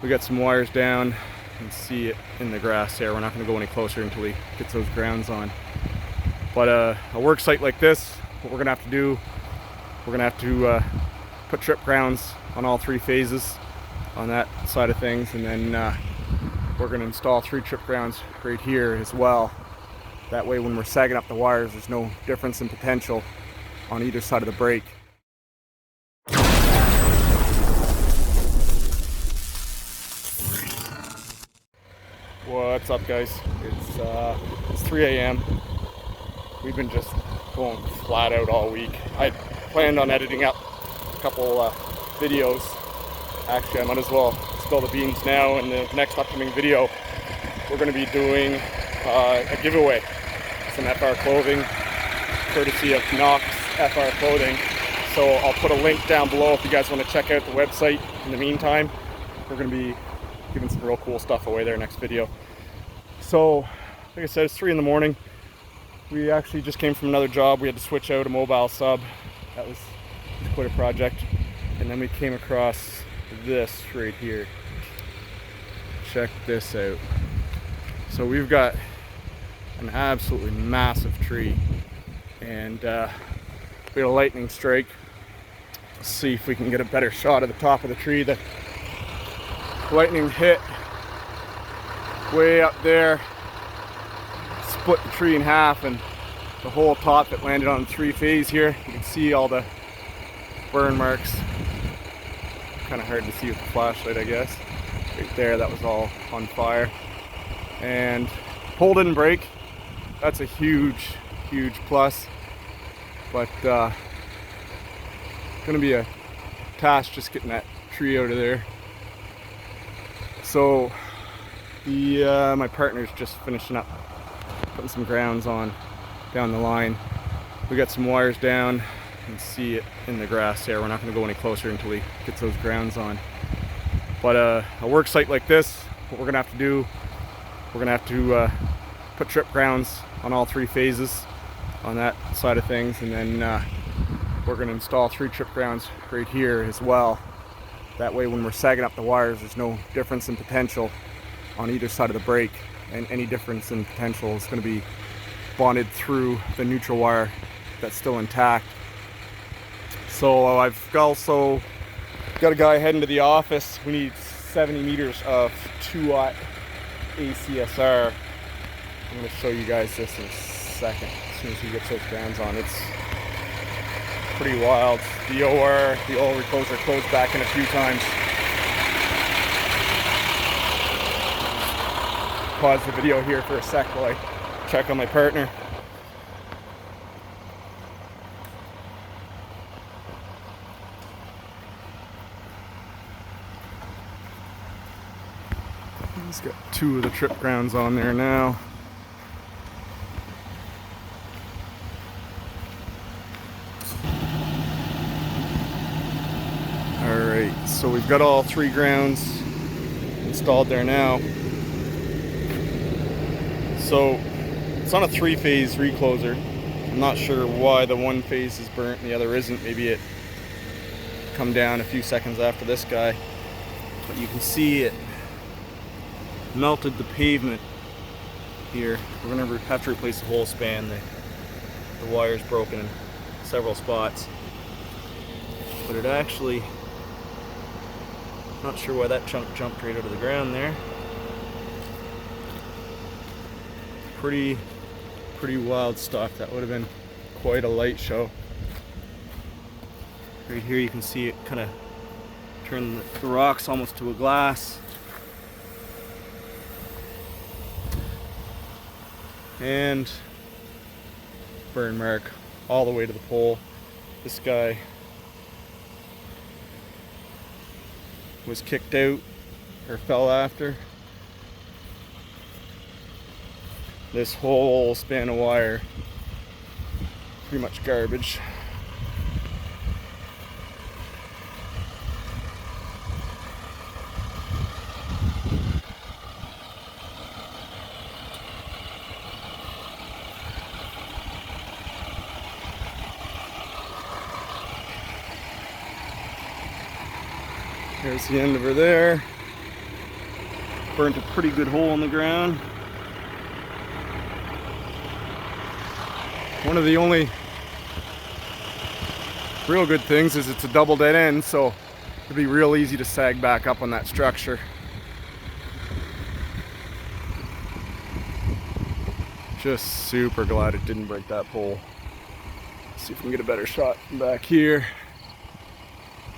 We got some wires down. You can see it in the grass there. We're not going to go any closer until he gets those grounds on. But a work site like this, what we're going to have to do, we're going to have to put trip grounds on all 3 phases on that side of things, and then we're going to install 3 trip grounds right here as well. That way when we're sagging up the wires, there's no difference in potential on either side of the break. What's up, guys? It's 3 a.m. We've been just going flat out all week. I planned on editing up a couple videos. Actually, I might as well spill the beans now. In the next upcoming video, we're going to be doing a giveaway. Some FR clothing, courtesy of Knox FR Clothing. So I'll put a link down below if you guys want to check out the website. In the meantime, we're going to be giving some real cool stuff away there next video. So, like I said, it's 3 in the morning. We actually just came from another job. We had to switch out a mobile sub. That was quite a project. And then we came across this right here. Check this out. So we've got an absolutely massive tree, and we had a lightning strike. Let's see if we can get a better shot of the top of the tree. The lightning hit way up there, split the tree in half, and the whole top that landed on the 3-phase here. You can see all the burn marks. Kind of hard to see with the flashlight, I guess. Right there, that was all on fire. And pole didn't break. That's a huge plus. But gonna be a task just getting that tree out of there. So my partner's just finishing up putting some grounds on down the line. We got some wires down. You can see it in the grass there. We're not going to go any closer until he gets those grounds on. But a work site like this, what we're going to have to do, we're going to have to put trip grounds on all 3 phases on that side of things, and then we're going to install 3 trip grounds right here as well. That way when we're sagging up the wires, there's no difference in potential on either side of the break, and any difference in potential is going to be bonded through the neutral wire that's still intact. So I've also got a guy heading to the office. We need 70 meters of 2-watt ACSR. I'm going to show you guys this in a second, as soon as he gets those grounds on. It's pretty wild. The oil recloser closed back in a few times. Pause the video here for a sec while I check on my partner. He's got 2 of the trip grounds on there now. Alright, so we've got all 3 grounds installed there now. So it's on a 3-phase recloser. I'm not sure why the 1 phase is burnt and the other isn't. Maybe it come down a few seconds after this guy. But you can see it melted the pavement here. We're going to have to replace the whole span. The wire's broken in several spots. But it actually, not sure why that chunk jumped right out of the ground there. Pretty wild stuff. That would have been quite a light show. Right here you can see it kind of turn the rocks almost to a glass. And burn mark all the way to the pole. This guy was kicked out or fell after. This whole span of wire, pretty much garbage. There's the end of her there. burnt a pretty good hole in the ground. One of the only real good things is it's a double dead end, so it'll be real easy to sag back up on that structure. Just super glad it didn't break that pole. Let's see if we can get a better shot from back here.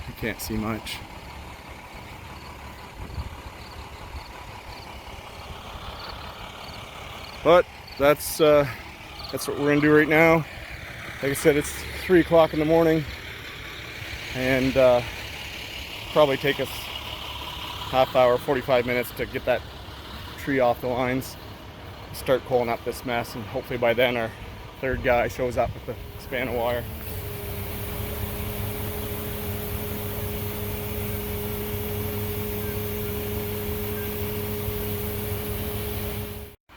I can't see much. But that's what we're gonna do right now. Like I said, it's 3 o'clock in the morning, and probably take us half hour, 45 minutes to get that tree off the lines, start pulling up this mess, and hopefully by then our third guy shows up with the span of wire.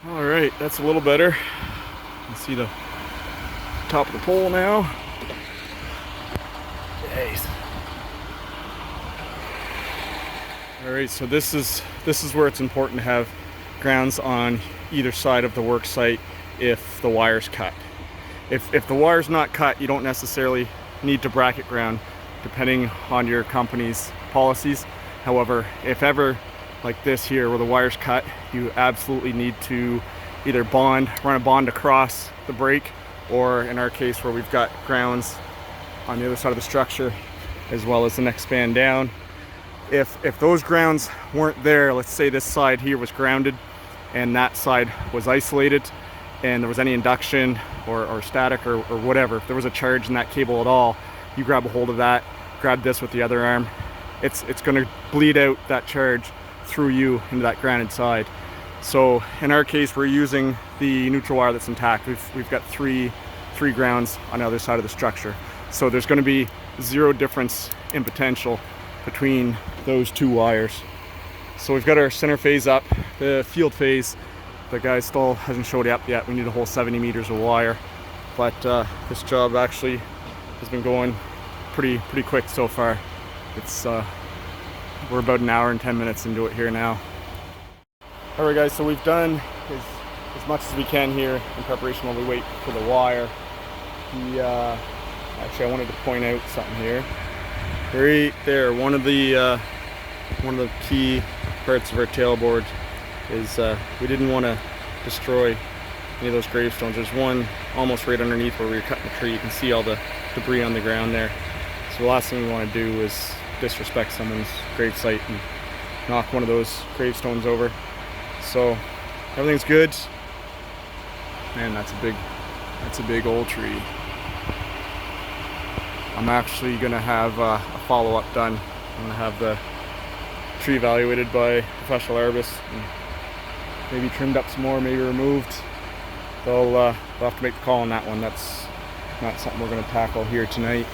All right, that's a little better. You can see the top of the pole now. Jeez. All right, so this is where it's important to have grounds on either side of the work site if the wire's cut. If the wire's not cut, you don't necessarily need to bracket ground depending on your company's policies. However, if ever like this here where the wire's cut, you absolutely need to either run a bond across the break, or in our case where we've got grounds on the other side of the structure as well as the next span down. If those grounds weren't there, let's say this side here was grounded and that side was isolated and there was any induction or static or whatever, if there was a charge in that cable at all, you grab a hold of that, grab this with the other arm, it's going to bleed out that charge through you into that grounded side. So in our case, we're using the neutral wire that's intact. We've got three grounds on the other side of the structure. So there's going to be zero difference in potential between those two wires. So we've got our center phase up. The field phase, the guy still hasn't showed up yet. We need a whole 70 meters of wire. But this job actually has been going pretty quick so far. It's we're about an hour and 10 minutes into it here now. All right, guys, so we've done as much as we can here in preparation while we wait for the wire. Actually, I wanted to point out something here. Right there, one of the key parts of our tailboard is we didn't want to destroy any of those gravestones. There's one almost right underneath where we were cutting the tree. You can see all the debris on the ground there. So the last thing we want to do is disrespect someone's grave site and knock one of those gravestones over. So everything's good. Man, that's a big old tree. I'm actually gonna have a follow-up done. I'm gonna have the tree evaluated by a professional arborist and maybe trimmed up some more, maybe removed. They'll have to make the call on that one. That's not something we're gonna tackle here tonight.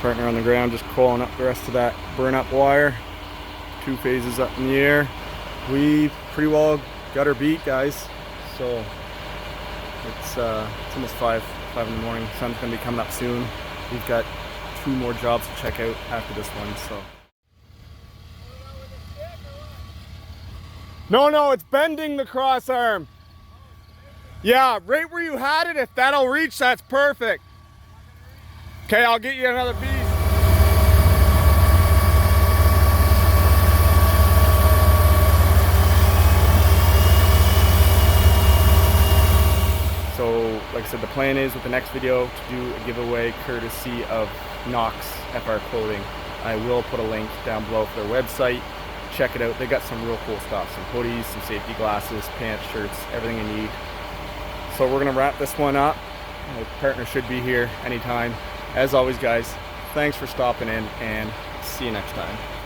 Partner on the ground just coiling up the rest of that burn up wire. 2 phases up in the air. We pretty well got her beat, guys. So it's almost 5 in the morning. Sun's gonna be coming up soon. We've got 2 more jobs to check out after this one. So no, it's bending the cross arm. Yeah, right where you had it. If that'll reach, that's perfect. Okay, I'll get you another piece. So, like I said, the plan is with the next video to do a giveaway courtesy of Knox FR Clothing. I will put a link down below for their website. Check it out. They got some real cool stuff. Some hoodies, some safety glasses, pants, shirts, everything you need. So we're going to wrap this one up. My partner should be here anytime. As always, guys, thanks for stopping in, and see you next time.